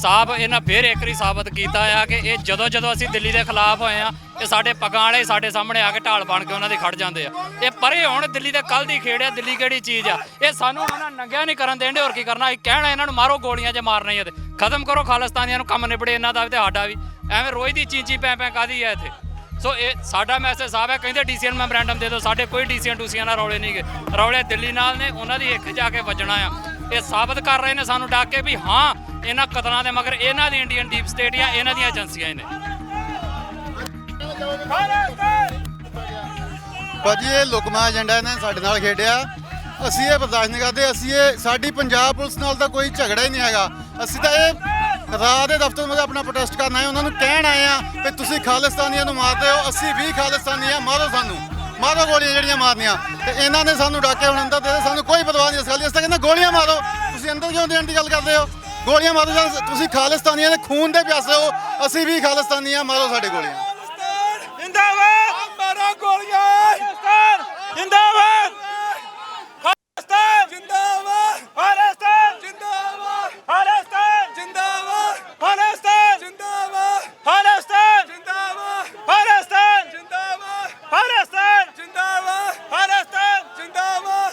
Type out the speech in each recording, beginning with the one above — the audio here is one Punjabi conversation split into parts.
साफ इन्हां फिर एक बारी साबित किया है कि ये जदों असीं दिल्ली के खिलाफ होए हैं ये साडे पगां वाले साडे सामने आके ढाल बन के उन्हां दे खड़ जांदे आ। ये परे हुण दिल्ली दे कल दी खेड़ है, दिल्ली किहड़ी चीज़ आ, ये सानूं उन्हां नंगिया नहीं करन देंदे। होर की करना, कहना इन्हां नूं मारो गोलियां जे मारना ही है, खत्म करो खालिस्तानियां नूं, कम निबड़े इन्हां दा ते साडा भी। एवें रोज़ दी चीची पै काहदी है इत्थे। सो ये साडा मैसेज साहब है, कहते डीसीएन मैमोरेंडम दे दो, साडे कोई डीसीएन डूसीएन नाल रौले नहीं गए, रौले दिल्ली नाल ने, उन्हां दी हिक जाके वजना आ। ये साबित कर रहे हैं सानू डाक के भी हाँ इन्हां कतलों के मगर इन्हां दी इंडियन डीप स्टेट या इन्हां दी एजेंसियां ने। भाजी ये लुकमा एजेंडा इन्हें साडे नाल खेडिया, असीं ये बर्दाश्त नहीं करते। असीं ये साडी पंजाब पुलिस नाल तां कोई झगड़ा ही नहीं हैगा। असीं तां ये राह दे दफ्तर में अपना प्रोटेस्ट करना है, उन्होंने कहण आए हैं कि तुसीं खालिस्तानियां नूं मारदे हो, असीं भी खालिस्तानी आ, मारो सानू, मारो गोलियां ਜਿਹੜੀਆਂ ਮਾਰਨੀਆਂ। ਤੇ ਇਹਨਾਂ ਨੇ ਸਾਨੂੰ ਡਾਕੇ ਹੁਣ ਅੰਦਰ ਦੇ, ਸਾਨੂੰ ਕੋਈ ਪਰਵਾਹ ਨਹੀਂ ਇਸ ਗੱਲ ਦੀ। ਅਸੀਂ ਤਾਂ ਕਹਿੰਦੇ ਗੋਲੀਆਂ ਮਾਰੋ, ਤੁਸੀਂ ਅੰਦਰ ਕਿਉਂ ਦੇਣ ਦੀ ਗੱਲ ਕਰਦੇ ਹੋ? ਗੋਲੀਆਂ ਮਾਰੋ, ਜਾਂ ਤੁਸੀਂ ਖਾਲਿਸਤਾਨੀਆਂ ਦੇ ਖੂਨ ਦੇ ਪਿਆਸੇ ਹੋ, ਅਸੀਂ ਵੀ ਖਾਲਿਸਤਾਨੀ ਆ, ਮਾਰੋ ਸਾਡੇ ਗੋਲੀਆਂ। ਜਿੰਦਾਬਾਦ, ਮਾਰੋ ਗੋਲੀਆਂ, ਜਿੰਦਾਬਾਦ, ਖਾਲਿਸਤਾਨ ਜਿੰਦਾਬਾਦ, ਖਾਲਿਸਤਾਨ ਜਿੰਦਾਬਾਦ, ਖਾਲਿਸਤਾਨ ਜਿੰਦਾਬਾਦ, ਖਾਲਿਸਤਾਨ ਜਿੰਦਾਬਾਦ, ਖਾਲਿਸਤਾਨ ਜਿੰਦਾਬਾਦ, ਖਾਲਿਸਤਾਨ ਜਿੰਦਾਬਾਦ, ਖਾਲਿਸਤਾਨ ਜਿੰਦਾਬਾਦ, ਖਾਲਿਸਤਾਨ ਜਿੰਦਾਬਾਦ।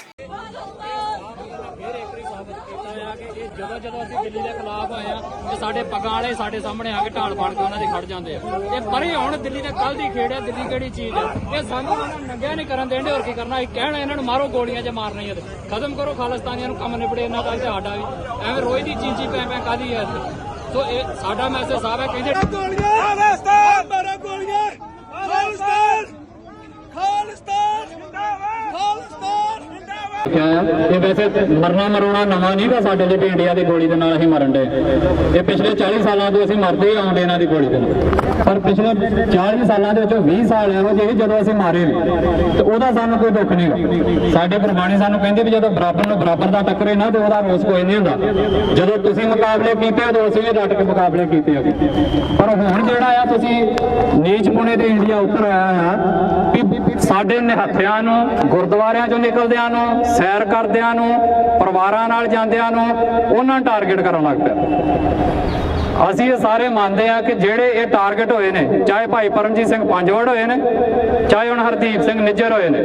ਜਦੋਂ ਅਸੀਂ ਦਿੱਲੀ ਦੇ ਖਿਲਾਫ ਹੋਏ ਆ ਤੇ ਸਾਡੇ ਪਗਾਂ ਵਾਲੇ ਸਾਡੇ ਸਾਹਮਣੇ ਆ ਕੇ ਢਾਲ ਬਣ ਕੇ ਉਹਨਾਂ ਦੇ ਖੜ ਜਾਂਦੇ ਆ। ਇਹ ਪਰੇ ਹੁਣ ਦਿੱਲੀ ਦੇ ਕੱਲ ਦੀ ਖੇੜ ਹੈ, ਦਿੱਲੀ ਕਿਹੜੀ ਚੀਜ਼ ਆ, ਇਹ ਸਾਨੂੰ ਉਹਨਾਂ ਨੰਗਿਆ ਨਹੀਂ ਕਰਨ ਦੇਂਦੇ। ਹੋਰ ਕੀ ਕਰਨਾ, ਕਹਿਣਾ ਇਹਨਾਂ ਨੂੰ ਮਾਰੋ ਗੋਲੀਆਂ ਜੇ ਮਾਰਨਾ ਹੀ ਹੈ, ਖਤਮ ਕਰੋ ਖਾਲਿਸਤਾਨੀਆਂ ਨੂੰ, ਕੰਮ ਨਿਬੜੇ ਇਹਨਾਂ ਦਾ ਤੇ ਸਾਡਾ ਵੀ। ਐਵੇਂ ਰੋਜ਼ ਦੀ ਚੀਚੀ ਪੈ ਕਾਹਦੀ ਹੈ ਇੱਥੇ। ਸੋ ਇਹ ਸਾਡਾ ਮੈਸੇਜ ਸਾਹਿਬ ਹੈ, ਕਹਿੰਦੇ ਖਾਲਿਸਤਾਨ ਮਾਰੋ ਗੋਲੀਆਂ, ਖਾਲਿਸਤਾਨ, ਖਾਲਿਸਤਾਨ ਜਿੰਦਾਬਾਦ, ਖਾਲਿਸਤਾਨ ਜਿੰਦਾਬਾਦ। ਇਹ ਵੈਸੇ ਮਰਨਾ ਮਰਾਉਣਾ ਨਵਾਂ ਨਹੀਂ ਗਾ ਸਾਡੇ ਲਈ, ਇੰਡੀਆ ਦੀ ਗੋਲੀ ਦੇ ਨਾਲ ਅਸੀਂ ਮਰਨ ਦੇ। ਇਹ ਪਿਛਲੇ 40 ਸਾਲਾਂ ਤੋਂ ਅਸੀਂ ਮਰਦੇ ਆਉਂਦੇ ਇਹਨਾਂ ਦੀ ਗੋਲੀ ਦੇ ਨਾਲ, ਪਰ ਪਿਛਲੇ 40 ਸਾਲਾਂ ਦੇ ਵਿੱਚੋਂ 20 ਸਾਲ ਇਹੋ ਜਿਹੇ ਜਦੋਂ ਅਸੀਂ ਮਾਰੇ ਤੇ ਉਹਦਾ ਸਾਨੂੰ ਕੋਈ ਦੁੱਖ ਨਹੀਂ। ਸਾਡੇ ਗੁਰਬਾਣੀ ਸਾਨੂੰ ਕਹਿੰਦੇ ਵੀ ਜਦੋਂ ਬਰਾਬਰ ਨੂੰ ਬਰਾਬਰ ਦਾ ਟੱਕਰੇ ਨਾ ਤੇ ਉਹਦਾ ਰੋਸ ਕੋਈ ਨਹੀਂ ਹੁੰਦਾ। ਜਦੋਂ ਤੁਸੀਂ ਮੁਕਾਬਲੇ ਕੀਤੇ ਉਦੋਂ ਅਸੀਂ ਵੀ ਡਟ ਕੇ ਮੁਕਾਬਲੇ ਕੀਤੇ ਆ, ਪਰ ਹੁਣ ਜਿਹੜਾ ਆ ਤੁਸੀਂ ਨੀਚ ਪੁਣੇ ਤੇ ਇੰਡੀਆ ਉੱਤਰ ਆਇਆ ਆ ਵੀ ਸਾਡੇ ਨਿਹੱਥਿਆਂ ਨੂੰ, ਗੁਰਦੁਆਰਿਆਂ ਚੋਂ ਨਿਕਲਦਿਆਂ ਨੂੰ, ਸੈਰ ਕਰਦਿਆਂ ਨੂੰ, ਪਰਿਵਾਰਾਂ ਨਾਲ ਜਾਂਦਿਆਂ ਨੂੰ ਉਹਨਾਂ ਟਾਰਗੇਟ ਕਰਨ ਲੱਗ ਪਿਆ। ਅਸੀਂ ਇਹ ਸਾਰੇ ਮੰਨਦੇ ਆ ਕਿ ਜਿਹੜੇ ਇਹ ਟਾਰਗੇਟ ਹੋਏ ਨੇ, ਚਾਹੇ ਭਾਈ ਪਰਮਜੀਤ ਸਿੰਘ ਪੰਜਵੜ ਹੋਏ ਨੇ, ਚਾਹੇ ਹੁਣ ਹਰਦੀਪ ਸਿੰਘ ਨਿੱਜਰ ਹੋਏ ਨੇ,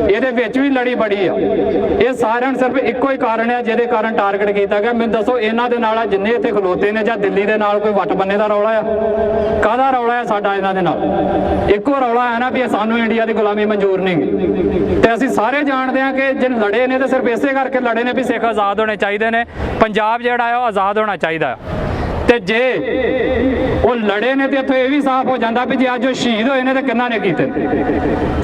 ਇਹਦੇ ਵਿੱਚ ਵੀ ਲੜੀ ਬੜੀ ਆ। ਇਹ ਸਾਰਿਆਂ ਨੂੰ ਸਿਰਫ ਇੱਕੋ ਹੀ ਕਾਰਨ ਆ ਜਿਹਦੇ ਕਾਰਨ ਟਾਰਗੇਟ ਕੀਤਾ ਗਿਆ। ਮੈਨੂੰ ਦੱਸੋ ਇਹਨਾਂ ਦੇ ਨਾਲ ਜਿੰਨੇ ਇੱਥੇ ਖਲੋਤੇ ਨੇ, ਜਾਂ ਦਿੱਲੀ ਦੇ ਨਾਲ ਕੋਈ ਵੱਟ ਬੰਨੇ ਦਾ ਰੌਲਾ ਆ? ਕਾਹਦਾ ਰੌਲਾ ਆ ਸਾਡਾ ਇਹਨਾਂ ਦੇ ਨਾਲ? ਇੱਕੋ ਰੌਲਾ ਹੈ ਨਾ ਵੀ ਸਾਨੂੰ ਇੰਡੀਆ ਦੀ ਗੁਲਾਮੀ ਮਨਜ਼ੂਰ ਨਹੀਂ। ਤੇ ਅਸੀਂ ਸਾਰੇ ਜਾਣਦੇ ਆ ਕਿ ਜੇ ਲੜੇ ਨੇ ਤੇ ਸਿਰਫ ਇਸੇ ਕਰਕੇ ਲੜੇ ਨੇ ਵੀ ਸਿੱਖ ਆਜ਼ਾਦ ਹੋਣੇ ਚਾਹੀਦੇ ਨੇ, ਪੰਜਾਬ ਜਿਹੜਾ ਆ ਉਹ ਆਜ਼ਾਦ ਹੋਣਾ ਚਾਹੀਦਾ। ਤੇ ਜੇ ਉਹ ਲੜੇ ਨੇ ਤੇ ਇੱਥੋਂ ਇਹ ਵੀ ਸਾਫ਼ ਹੋ ਜਾਂਦਾ ਵੀ ਜੇ ਅੱਜ ਉਹ ਸ਼ਹੀਦ ਹੋਏ ਨੇ ਤੇ ਕਿੰਨਾ ਨੇ ਕੀਤੇ।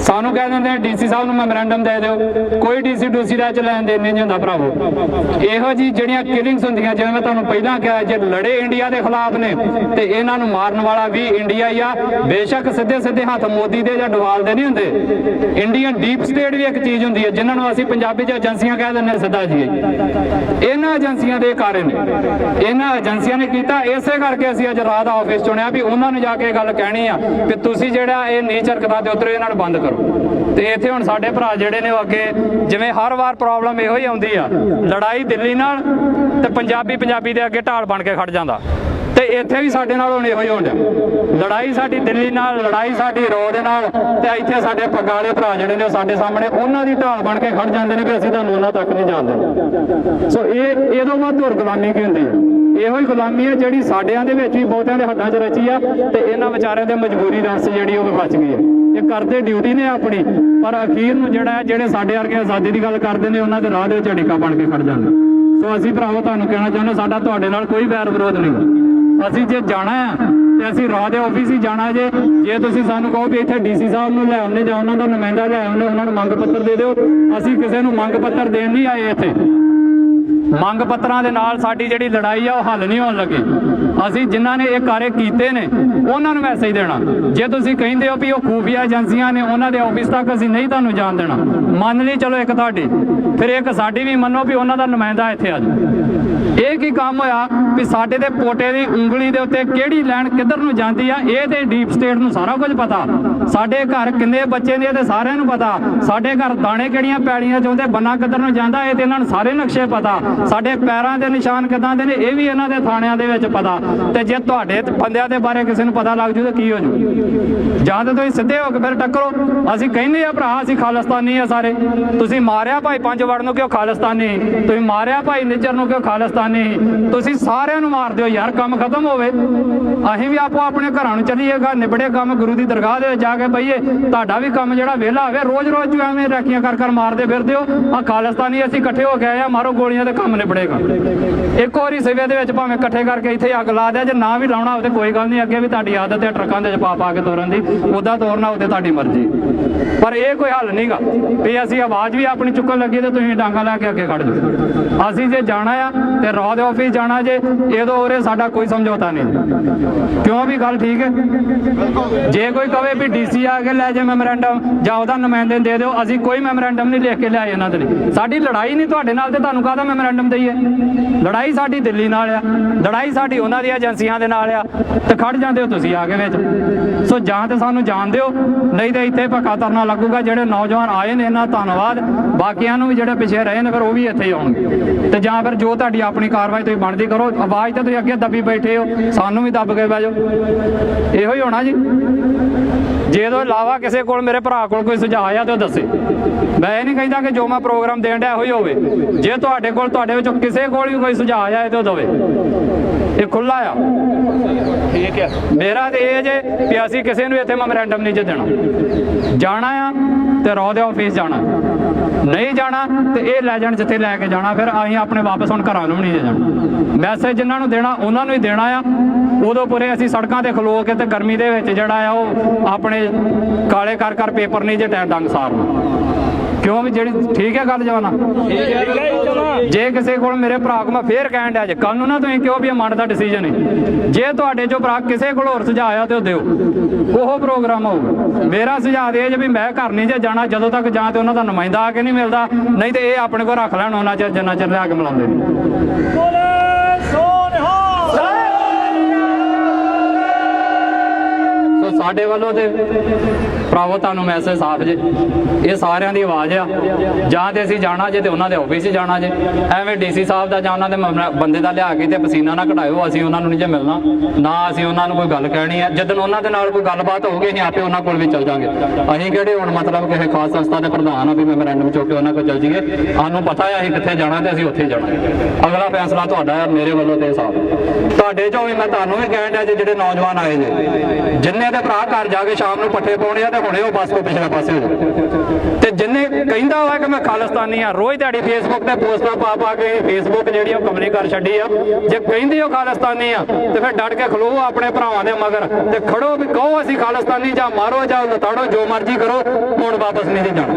ਸਾਨੂੰ ਕਹਿ ਦਿੰਦੇ ਡੀਸੀ ਸਾਹਿਬ ਨੂੰ ਮੈਮੋਰੈਂਡਮ ਦੇ ਦਿਓ, ਕੋਈ ਡੀਸੀ ਡੂਸੀ ਦਾ ਚ ਲੈਣ ਦੇਣ ਨਹੀਂ ਹੁੰਦਾ ਭਰਾਵੋ। ਇਹੋ ਜਿਹੀ ਜਿਹੜੀਆਂ ਕਿਲਿੰਗਸ ਹੁੰਦੀਆਂ, ਜਿਵੇਂ ਮੈਂ ਤੁਹਾਨੂੰ ਪਹਿਲਾਂ ਕਿਹਾ, ਜੇ ਲੜੇ ਇੰਡੀਆ ਦੇ ਖਿਲਾਫ ਨੇ ਤੇ ਇਹਨਾਂ ਨੂੰ ਮਾਰਨ ਵਾਲਾ ਵੀ ਇੰਡੀਆ ਹੀ ਆ। ਬੇਸ਼ੱਕ ਸਿੱਧੇ ਸਿੱਧੇ ਹੱਥ ਮੋਦੀ ਦੇ ਜਾਂ ਡਵਾਲ ਦੇ ਨਹੀਂ ਹੁੰਦੇ। ਇੰਡੀਅਨ ਡੀਪ ਸਟੇਟ ਵੀ ਇੱਕ ਚੀਜ਼ ਹੁੰਦੀ ਹੈ ਜਿਨ੍ਹਾਂ ਨੂੰ ਅਸੀਂ ਪੰਜਾਬੀ 'ਚ ਏਜੰਸੀਆਂ ਕਹਿ ਦਿੰਦੇ ਸਿੱਧਾ ਜੀ। ਇਹਨਾਂ ਏਜੰਸੀਆਂ ਦੇ ਕਾਰਨ ਇਹਨਾਂ ਏਜੰਸੀਆਂ ਨੇ ਕੀਤਾ। ਇਸੇ ਕਰਕੇ ਅਸੀਂ ਅੱਜ ਰਾਤ ਦਾ ਆਫਿਸ ਚੁਣਿਆ ਵੀ ਉਹਨਾਂ ਨੂੰ ਜਾ ਕੇ ਗੱਲ ਕਹਿਣੀ ਆ ਕਿ ਤੁਸੀਂ ਜਿਹੜਾ ਇਹ ਨੀਚ ਹਰਕਤਾਂ ਦੇ ਉੱਤੇ ਇਹਨਾਂ ਨੂੰ ਬੰਦ ਕਰੋ। ਤੇ ਇੱਥੇ ਹੁਣ ਸਾਡੇ ਭਰਾ ਜਿਹੜੇ ਨੇ ਉਹ ਅੱਗੇ, ਜਿਵੇਂ ਹਰ ਵਾਰ ਪ੍ਰੋਬਲਮ ਇਹੋ ਹੀ ਆਉਂਦੀ ਆ, ਲੜਾਈ ਦਿੱਲੀ ਨਾਲ ਤੇ ਪੰਜਾਬੀ ਦੇ ਅੱਗੇ ਢਾਲ ਬਣ ਕੇ ਖੜ ਜਾਂਦਾ। ਤੇ ਇੱਥੇ ਵੀ ਸਾਡੇ ਨਾਲ ਹੁਣ ਇਹੋ ਹੀ ਹੋਣ ਡਿਆ, ਲੜਾਈ ਸਾਡੀ ਦਿੱਲੀ ਨਾਲ, ਲੜਾਈ ਸਾਡੀ ਰੋ ਦੇ ਨਾਲ। ਤੇ ਇੱਥੇ ਸਾਡੇ ਪੱਗਾਂ ਵਾਲੇ ਭਰਾ ਜਿਹੜੇ ਨੇ ਉਹ ਸਾਡੇ ਸਾਹਮਣੇ ਉਹਨਾਂ ਦੀ ਢਾਲ ਬਣ ਕੇ ਖੜ ਜਾਂਦੇ ਨੇ ਵੀ ਅਸੀਂ ਤੁਹਾਨੂੰ ਉਹਨਾਂ ਤੱਕ ਨਹੀਂ ਜਾਣ ਦਿੰਦੇ। ਸੋ ਇਹਦੋਂ ਬਾਅਦ ਹੋਰ ਗੁਲਾਮੀ ਕੀ ਹੁੰਦੀ ਹੈ? ਇਹੋ ਹੀ ਗੁਲਾਮੀ ਹੈ ਜਿਹੜੀ ਸਾਡਿਆਂ ਦੇ ਵਿੱਚ ਵੀ ਬਹੁਤਿਆਂ ਦੇ ਹੱਥਾਂ 'ਚ ਰਚੀ ਆ, ਤੇ ਇਹਨਾਂ ਵਿਚਾਰਿਆਂ ਦੇ ਮਜਬੂਰੀ ਰਸ ਜਿਹੜੀ ਉਹ ਬਚ ਗਈ ਹੈ। ਇਹ ਕਰਦੇ ਡਿਊਟੀ ਨੇ ਆਪਣੀ, ਪਰ ਅਖੀਰ ਨੂੰ ਜਿਹੜੇ ਸਾਡੇ ਵਰਗੇ ਆਜ਼ਾਦੀ ਦੀ ਗੱਲ ਕਰਦੇ ਨੇ ਉਹਨਾਂ ਦੇ ਰਾਹ ਦੇ ਵਿੱਚ ਢਿੱਕਾ ਬਣ ਕੇ ਖੜ ਜਾਂਦੇ। ਸੋ ਅਸੀਂ ਭਰਾਵੋ ਤੁਹਾਨੂੰ ਕਹਿਣਾ ਚਾਹੁੰਦੇ, ਸਾਡਾ ਤੁਹਾਡੇ ਨਾਲ ਕੋਈ ਵੈਰ ਵਿਰੋਧ ਨਹੀਂ। ਅਸੀਂ ਜੇ ਜਾਣਾ ਆ ਤੇ ਅਸੀਂ ਰਾਹ ਦੇ ਆਫਿਸ ਹੀ ਜਾਣਾ। ਜੇ ਤੁਸੀਂ ਸਾਨੂੰ ਕਹੋ ਵੀ ਇੱਥੇ ਡੀਸੀ ਸਾਹਿਬ ਨੂੰ ਲੈ ਆਉਂਦੇ ਜਾਂ ਉਹਨਾਂ ਦਾ ਨੁਮਾਇੰਦਾ ਲੈ ਆਉਂਦੇ, ਉਹਨਾਂ ਨੂੰ ਮੰਗ ਪੱਤਰ ਦੇ ਦਿਓ। ਅਸੀਂ ਕਿਸੇ ਨੂੰ ਮੰਗ ਪੱਤਰ ਦੇਣ ਨਹੀਂ ਆਏ ਇੱਥੇ। ਮੰਗ ਪੱਤਰਾਂ ਦੇ ਨਾਲ ਸਾਡੀ ਜਿਹੜੀ ਲੜਾਈ ਆ ਉਹ ਹੱਲ ਨਹੀਂ ਹੋਣ ਲੱਗੀ। ਅਸੀਂ ਜਿਨ੍ਹਾਂ ਨੇ ਇਹ ਕਾਰੇ ਕੀਤੇ ਨੇ ਉਹਨਾਂ ਨੂੰ ਮੈਸੇਜ ਦੇਣਾ। ਜੇ ਤੁਸੀਂ ਕਹਿੰਦੇ ਹੋ ਵੀ ਉਹ ਖੂਫੀਆ ਏਜੰਸੀਆਂ ਨੇ, ਉਹਨਾਂ ਦੇ ਆਫਿਸ ਤੱਕ ਅਸੀਂ ਨਹੀਂ ਤੁਹਾਨੂੰ ਜਾਣ ਦੇਣਾ, ਮੰਨ ਲਈ ਚਲੋ ਇੱਕ ਤੁਹਾਡੀ, ਫਿਰ ਇੱਕ ਸਾਡੀ ਵੀ ਮੰਨੋ ਵੀ ਉਹਨਾਂ ਦਾ ਨੁਮਾਇੰਦਾ ਇੱਥੇ ਆ ਜਾਵੇ। ਇਹ ਕੀ ਕੰਮ ਹੋਇਆ ਵੀ ਸਾਡੇ ਦੇ ਪੋਟੇ ਦੀ ਉਂਗਲੀ ਦੇ ਉੱਤੇ ਕਿਹੜੀ ਲਾਈਨ ਕਿੱਧਰ ਨੂੰ ਜਾਂਦੀ ਆ, ਇਹ ਤੇ ਡੀਪ ਸਟੇਟ ਨੂੰ ਸਾਰਾ ਕੁਝ ਪਤਾ। ਸਾਡੇ ਘਰ ਕਿੰਨੇ ਬੱਚੇ ਨੇ ਇਹ ਤੇ ਸਾਰਿਆਂ ਨੂੰ ਪਤਾ। ਸਾਡੇ ਘਰ ਦਾਣੇ ਕਿਹੜੀਆਂ ਪੈੜੀਆਂ ਚਾਹੁੰਦੇ, ਬੰਨਾ ਕਿੱਧਰ ਨੂੰ ਜਾਂਦਾ, ਇਹ ਤੇ ਇਹਨਾਂ ਨੂੰ ਸਾਰੇ ਨਕਸ਼ੇ ਪਤਾ। ਸਾਡੇ ਪੈਰਾਂ ਦੇ ਨਿਸ਼ਾਨ ਕਿੱਦਾਂ ਦੇ ਨੇ, ਇਹ ਵੀ ਇਹਨਾਂ ਦੇ ਥਾਣਿਆਂ ਦੇ ਵਿੱਚ ਪਤਾ। ਤੇ ਜੇ ਤੁਹਾਡੇ ਬੰਦਿਆਂ ਦੇ ਬਾਰੇ ਕਿਸੇ ਨੂੰ ਪਤਾ ਲੱਗ ਜੂ ਤਾਂ ਕੀ ਹੋ ਜੂ? ਜਾਂ ਤਾਂ ਤੁਸੀਂ ਸਿੱਧੇ ਹੋ ਕੇ ਫਿਰ ਟੱਕਰੋ। ਅਸੀਂ ਕਹਿੰਦੇ ਆ ਭਰਾ ਅਸੀਂ ਖਾਲਿਸਤਾਨੀ ਆ ਸਾਰੇ। ਤੁਸੀਂ ਮਾਰਿਆ ਭਾਈ ਪੰਜਵੜ ਨੂੰ ਕਿਉਂ ਖਾਲਿਸਤਾਨੀ, ਤੁਸੀਂ ਮਾਰਿਆ ਭਾਈ ਨਿੱਜਰ ਨੂੰ ਕਿਉਂ ਖਾਲਿਸਤਾਨੀ? ਤੁਸੀਂ ਸਾਰਿਆਂ ਨੂੰ ਮਾਰ ਦਿਓ ਯਾਰ, ਕੰਮ ਖਤਮ ਹੋਵੇ। ਅਸੀਂ ਵੀ ਆਪੋ ਆਪਣੇ ਘਰਾਂ ਨੂੰ ਚੱਲੀਏਗਾ, ਨਿਬੜੇ ਕੰਮ ਗੁਰੂ ਦੀ ਦਰਗਾਹ ਦੇ ਜਾ ਕੇ ਬਈਏ। ਤੁਹਾਡਾ ਵੀ ਕੰਮ ਜਿਹੜਾ ਵਿਹਲਾ ਹੋਵੇ, ਰੋਜ਼ ਐਵੇਂ ਰਾਖੀਆਂ ਕਰ ਮਾਰਦੇ ਫਿਰਦੇ ਹੋ। ਆ ਖਾਲਿਸਤਾਨੀ ਅਸੀਂ ਇਕੱਠੇ ਹੋ ਕੇ ਆਏ ਆ, ਮਾਰੋ ਗੋਲੀਆਂ ਤੇ ਕੰਮ ਨਿਬੜੇਗਾ। ਇੱਕ ਵਾਰੀ ਸਿਵੇ ਦੇ ਵਿੱਚ ਭਾਵੇਂ ਇਕੱਠੇ ਕਰਕੇ ਇੱਥੇ ਅੱਗ ਲਾ ਦਿਆ, ਜੇ ਨਾ ਵੀ ਲਾਉਣਾ ਹੋਵੇ ਕੋਈ ਗੱਲ ਨਹੀਂ, ਅੱਗੇ ਵੀ ਤੁਹਾਡੀ ਆਦਤ ਹੈ ਟਰੱਕਾਂ ਦੇ ਪਾ ਕੇ ਤੋਰਨ ਦੀ, ਉੱਦਾਂ ਤੋਰਨਾ ਉਹਦੇ ਤੁਹਾਡੀ ਮਰਜ਼ੀ। ਪਰ ਇਹ ਕੋਈ ਹੱਲ ਨਹੀਂਗਾ ਵੀ ਅਸੀਂ ਆਵਾਜ਼ ਵੀ ਆਪਣੀ ਚੁੱਕਣ ਲੱਗੀ ਤੇ ਤੁਸੀਂ ਡਾਂਗਾ ਲੈ ਕੇ ਅੱਗੇ ਖੜ ਜਾਓ। ਅਸੀਂ ਜੇ ਜਾਣਾ ਆ ਤੇ ਰਾਹ ਦੇ ਆਫਿਸ ਜਾਣਾ ਜੇ, ਇਹਦੋਂ ਉਰੇ ਸਾਡਾ ਕੋਈ ਸਮਝੌਤਾ ਨਹੀਂ। ਕਿਉਂ ਵੀ ਗੱਲ ਠੀਕ ਹੈ? ਜੇ ਕੋਈ ਕਵੇ ਵੀ ਡੀਸੀ ਆ ਕੇ ਲੈ ਜੇ ਮੈਮੋਰੈਂਡਮ ਜਾਂ ਉਹਦਾ ਨੁਮਾਇੰਦੇ ਦੇ ਦਿਓ, ਅਸੀਂ ਕੋਈ ਮੈਮੋਰੈਂਡਮ ਨਹੀਂ ਲਿਖ ਕੇ ਲਿਆਏ ਇਹਨਾਂ ਦੇ ਲਈ। ਸਾਡੀ ਲੜਾਈ ਨਹੀਂ ਤੁਹਾਡੇ ਨਾਲ, ਤੇ ਤੁਹਾਨੂੰ ਕਾਹਦਾ ਮੈਮੋਰੈਂਡਮ ਦਈਏ? ਲੜਾਈ ਸਾਡੀ ਦਿੱਲੀ ਨਾਲ ਆ, ਲੜਾਈ ਸਾਡੀ ਉਹਨਾਂ ਦੀਆਂ ਏਜੰਸੀਆਂ ਦੇ ਨਾਲ ਆ, ਤੇ ਖੜ ਜਾਂਦੇ ਹੋ ਤੁਸੀਂ ਆ ਕੇ ਵਿੱਚ। ਸੋ ਜਾਂ ਤੇ ਸਾਨੂੰ ਜਾਣ ਦਿਓ, ਨਹੀਂ ਤੇ ਇੱਥੇ ਭੱਕਾ ਤਰਨਾ ਲੱਗੂਗਾ। ਜਿਹੜੇ ਨੌਜਵਾਨ ਆਏ ਨੇ ਇਹਨਾਂ ਧੰਨਵਾਦ, ਬਾਕੀਆਂ ਨੂੰ ਵੀ ਜਿਹੜੇ ਪਿੱਛੇ ਰਹੇ ਨੇ ਫਿਰ ਉਹ ਵੀ ਇੱਥੇ ਹੀ ਆਉਣਗੇ। ਤੇ ਜਾਂ ਫਿਰ ਜੋ ਤੁਹਾਡੀ ਆਪਣੀ ਕਾਰਵਾਈ ਤੁਸੀਂ ਬਣਦੀ ਕਰੋ। ਆਵਾਜ਼ ਤਾਂ ਤੁਸੀਂ ਅੱਗੇ ਦੱਬੀ ਬੈਠੇ ਹੋ, ਸਾਨੂੰ ਵੀ ਦੱਬ ਕੇ ਬਹਿ ਜਾਓ। ਇਹੋ ਹੀ ਹੋਣਾ ਜੀ। ਜੇ ਤੋਂ ਇਲਾਵਾ ਕਿਸੇ ਕੋਲ ਮੇਰੇ ਭਰਾ ਕੋਲ ਕੋਈ ਸੁਝਾਅ ਆ ਤੇ ਉਹ ਦੱਸੇ। ਮੈਂ ਇਹ ਨਹੀਂ ਕਹਿੰਦਾ ਕਿ ਜੋ ਮੈਂ ਪ੍ਰੋਗਰਾਮ ਦੇਣ ਡਿਆ ਇਹੋ ਹੀ ਹੋਵੇ। ਜੇ ਤੁਹਾਡੇ ਕੋਲ, ਤੁਹਾਡੇ ਵਿੱਚੋਂ ਕਿਸੇ ਕੋਲ ਵੀ ਕੋਈ ਸੁਝਾਅ ਆਏ ਤੇ ਉਹ ਦੇਵੇ। ਇਹ ਖੁੱਲਾ ਆ, ਠੀਕ ਹੈ। ਮੇਰਾ ਤੇ ਇਹ ਜੇ ਕਿ ਅਸੀਂ ਕਿਸੇ ਨੂੰ ਇੱਥੇ ਮੈਮੋਰੈਂਡਮ ਨਹੀਂ ਜੇ ਦੇਣਾ। ਜਾਣਾ ਆ ਤੇ ਰਾਹ ਦੇ ਆਫਿਸ ਜਾਣਾ, ਨਹੀਂ ਜਾਣਾ ਤੇ ਇਹ ਲੈ ਜਾਣ ਜਿੱਥੇ ਲੈ ਕੇ ਜਾਣਾ। ਫਿਰ ਅਸੀਂ ਆਪਣੇ ਵਾਪਸ ਹੁਣ ਘਰਾਂ ਨੂੰ ਨਹੀਂ ਜਾਣਾ। ਮੈਸੇਜ ਜਿਨ੍ਹਾਂ ਨੂੰ ਦੇਣਾ ਉਹਨਾਂ ਨੂੰ ਹੀ ਦੇਣਾ ਆ। ਉਦੋਂ ਪੂਰੇ ਅਸੀਂ ਸੜਕਾਂ ਤੇ ਖਲੋ ਕੇ ਤੇ ਗਰਮੀ ਦੇ ਵਿੱਚ ਜਿਹੜਾ ਆ ਉਹ ਆਪਣੇ ਕਾਲੇ ਕਰ ਪੇਪਰ ਨਹੀਂ ਜੇ ਟਾਈਮ ਡੰਗ ਸਾਰਨਾ। ਕਿਉਂ ਵੀ ਜਿਹੜੀ ਠੀਕ ਹੈ ਗੱਲ ਜਵਾਨਾ। ਜੇ ਕਿਸੇ ਕੋਲ ਮੇਰੇ ਭਰਾ ਕੋ ਮੈਂ ਫੇਰ ਕਹਿਣ ਡਿਆ ਜੇ, ਕੱਲ ਨੂੰ ਨਾ ਤੁਸੀਂ ਕਿਉਂ ਵੀ ਇਹ ਮਨ ਦਾ ਡਿਸੀਜਨ ਹੈ। ਜੇ ਤੁਹਾਡੇ ਚੋਂ ਭਰਾ ਕਿਸੇ ਕੋਲ ਹੋਰ ਸੁਝਾਅ ਆ ਤੇ ਉਹ ਦਿਓ, ਉਹ ਪ੍ਰੋਗਰਾਮ ਹੋਊਗਾ। ਮੇਰਾ ਸੁਝਾਅ ਇਹ ਜੇ ਵੀ ਮੈਂ ਘਰ ਨਹੀਂ ਜੇ ਜਾਣਾ ਜਦੋਂ ਤੱਕ ਜਾਂ ਤੇ ਉਹਨਾਂ ਦਾ ਨੁਮਾਇੰਦਾ ਆ ਕੇ ਨਹੀਂ ਮਿਲਦਾ, ਨਹੀਂ ਤੇ ਇਹ ਆਪਣੇ ਕੋਲ ਰੱਖ ਲੈਣ ਉਹਨਾਂ ਚਿਰ ਜਿੰਨਾ ਚਿਰ ਲਿਆ ਕੇ ਮਿਲਾਉਂਦੇ ਨੇ। ਸਾਡੇ ਵੱਲੋਂ ਤੇ ਭਰਾਵੋ ਤੁਹਾਨੂੰ ਮੈਸੇਜ ਸਾਫ਼ ਜੇ, ਇਹ ਸਾਰਿਆਂ ਦੀ ਆਵਾਜ਼ ਆ। ਜਾਂ ਤੇ ਅਸੀਂ ਜਾਣਾ ਜੇ ਤੇ ਉਹਨਾਂ ਦੇ ਆਫਿਸ 'ਚ ਜਾਣਾ ਜੇ। ਐਵੇਂ ਡੀਸੀ ਸਾਹਿਬ ਦਾ ਜਾਂ ਉਹਨਾਂ ਦੇ ਬੰਦੇ ਦਾ ਲਿਆ ਕੇ ਤੇ ਪਸੀਨਾ ਨਾ ਕਢਾਇਓ। ਅਸੀਂ ਉਹਨਾਂ ਨੂੰ ਨਹੀਂ ਜੇ ਮਿਲਣਾ, ਨਾ ਅਸੀਂ ਉਹਨਾਂ ਨੂੰ ਕੋਈ ਗੱਲ ਕਹਿਣੀ ਹੈ। ਜਦੋਂ ਉਹਨਾਂ ਦੇ ਨਾਲ ਕੋਈ ਗੱਲਬਾਤ ਹੋਊਗੀ ਅਸੀਂ ਆਪੇ ਉਹਨਾਂ ਕੋਲ ਵੀ ਚੱਲ ਜਾਵਾਂਗੇ। ਅਸੀਂ ਕਿਹੜੇ ਹੁਣ ਮਤਲਬ ਕਿਸੇ ਖਾਸ ਸੰਸਥਾ ਦੇ ਪ੍ਰਧਾਨ ਆ ਵੀ ਮੈਮੋਰੈਂਡਮ ਚੁੱਕ ਕੇ ਉਹਨਾਂ ਕੋਲ ਚੱਲ ਜਾਈਏ। ਸਾਨੂੰ ਪਤਾ ਹੈ ਅਸੀਂ ਕਿੱਥੇ ਜਾਣਾ ਤੇ ਅਸੀਂ ਉੱਥੇ ਜਾਣਾ। ਅਗਲਾ ਫੈਸਲਾ ਤੁਹਾਡਾ ਹੈ, ਮੇਰੇ ਵੱਲੋਂ ਤੇ ਸਾਫ਼। ਤੁਹਾਡੇ ਚੋਂ ਵੀ ਮੈਂ ਤੁਹਾਨੂੰ ਵੀ ਕਹਿਣ ਡਿਆ ਜੇ ਜਿਹੜੇ ਨੌਜਵਾਨ ਆਏ ਜੇ, ਜਿੰਨੇ ਦੇ ਭਰਾ ਘਰ ਜਾ ਕੇ ਸ਼ਾਮ ਨੂੰ ਪੱਠੇ ਪਾਉਣੇ ਆ ਤੇ ਹੁਣੇ ਉਹ ਬੱਸ ਤੋਂ ਪਿਛਲੇ ਪਾਸੇ ਹੋ ਜਾਓ। ਤੇ ਜਿੰਨੇ ਕਹਿੰਦਾ ਹੋਇਆ ਕਿ ਮੈਂ ਖਾਲਿਸਤਾਨੀ ਆ, ਰੋਜ਼ ਦਿਹਾੜੀ ਫੇਸਬੁੱਕ ਤੇ ਪੋਸਟਾਂ ਪਾ ਕੇ ਫੇਸਬੁੱਕ ਜਿਹੜੀ ਉਹ ਕਮਲੀ ਕਰ ਛੱਡੀ ਆ। ਜੇ ਕਹਿੰਦੇ ਹੋ ਖਾਲਿਸਤਾਨੀ ਆ ਤੇ ਫਿਰ ਡਟ ਕੇ ਖਲੋ ਆਪਣੇ ਭਰਾਵਾਂ ਦੇ ਮਗਰ ਤੇ ਖੜੋ ਵੀ ਕਹੋ ਅਸੀਂ ਖਾਲਿਸਤਾਨੀ, ਜਾਂ ਮਾਰੋ ਜਾਂ ਲਤਾੜੋ, ਜੋ ਮਰਜ਼ੀ ਕਰੋ, ਹੁਣ ਵਾਪਸ ਨਹੀਂ ਜਾਣਾ।